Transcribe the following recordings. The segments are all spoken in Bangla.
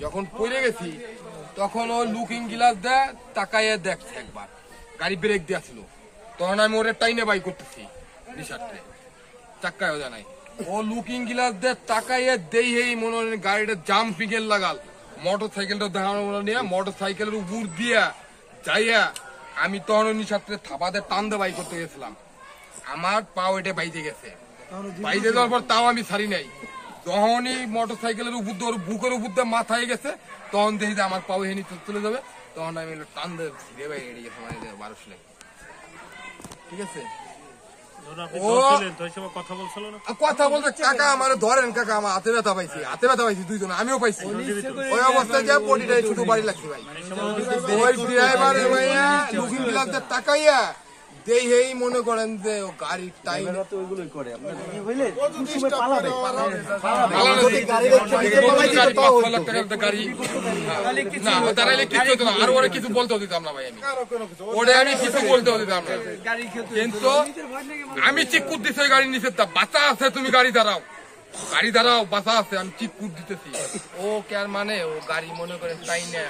যখন পড়ে গেছি তখন ও লুকিং গ্লাস দেয় তাকাইয়ে দেখছে একবার গাড়ি ব্রেক দিয়েছিল তখন আমি ওরে টাইনে বাই করতেছি নিশাতে চাক্কায়ও জানাই ও লুকিং গ্লাস দেয় তাকাইয়ে দেই হেই মনে হয় গাড়িটা জাম পিগেল লাগাল মোটর সাইকেলটা দেখানো নিয়ে মোটর সাইকেলের উপর দিয়া যাইয়া আমি তখন নিশাতে থাপাতে টান দিয়ে বাই করতে গেছিলাম আমার পাও এটা বাইজে গেছে বাইজে যাওয়ার পর তাও আমি ছাড়ি নাই যখনই মোটর সাইকেলের উপর দিয়ে ওর বুকের উপর দিয়ে মাথায় গেছে তখন দেখি যে আমার পাও হেনি চলে যাবে তখন আমি টান দিয়ে ধীরে বাইরে গেছে মানে 12 লাই ঠিক আছে কথা বলতে কাকা আমার ধরেন কাকা আমার হাতে ব্যথা পাইছি দুইজন আমিও পাইছি ওই অবস্থায় যে বডিটা শুধু বাড়ি লাগছে ভাই ওই ড্রাইভার লুকিং গ্লাস দিয়ে তাকাইয়া দেই হেই মনে করেন যে ও গাড়ির টাইম ওইগুলোই করে আর ওরা কিছু বলতেও দিতাম না ভাই আমি কিছু বলতেও দিতাম না কিন্তু আমি চিকুট দিছি ওই গাড়ি নিচে বাঁচা আছে তুমি গাড়ি দাঁড়াও বাঁচা আছে আমি চিকুট দিতেছি ও কে মানে ও গাড়ি মনে করে তাই না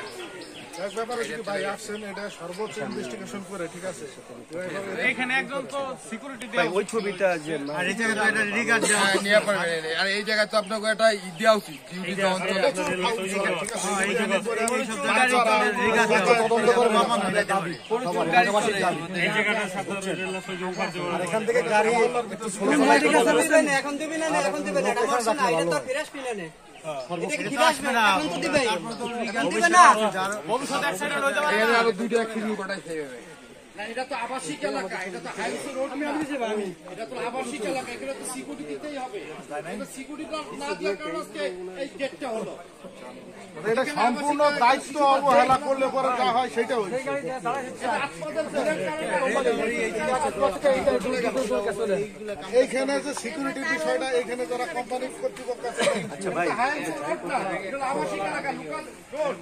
এক ব্যাপারে যদি ভাই আসছেন এটা সর্বোচ্চ ইনভেস্টিগেশন করে ঠিক আছে এখানে একজন তো সিকিউরিটি দেয় ওই ছবিটা যে আর এই জায়গাটা এটা রিগার্ড নিয়ে পারবে আর এই জায়গা তো আপনাকে এটা দেওয়া উচিত ডিউটি যখন চলে ঠিক আছে এই সব জায়গায় রিগার্ড তদন্ত করে মামলা দাবি এই জায়গাটা সাধারণ রেল সহযোগিতা আর এখান থেকে গাড়ি একটু ছোট ঠিক আছে এখন দিবি না এখন দিবে না আমার না এটা তো ফ্রেশ প্ল্যানে দুইটা অ্যাক্সিডেন্ট ঘটাইছে এটা তো আবাসিক এলাকা এটা তো হাইওয়ে রোড এটা তো আবাসিক এলাকা এখানে তো সিকিউরিটি দিতেই হবে সিকিউরিটি না দেওয়ার কারণে আজকে এই ডেটটা হলো এটা সম্পূর্ণ দায়িত্ব অবহেলা করলে পরে যা হয় সেটা হচ্ছে এইখানে যে সিকিউরিটির বিষয়টা এখানে যারা কোম্পানির কর্তৃপক্ষ আছে আচ্ছা ভাই আবাসিক এলাকা লোকাল রোড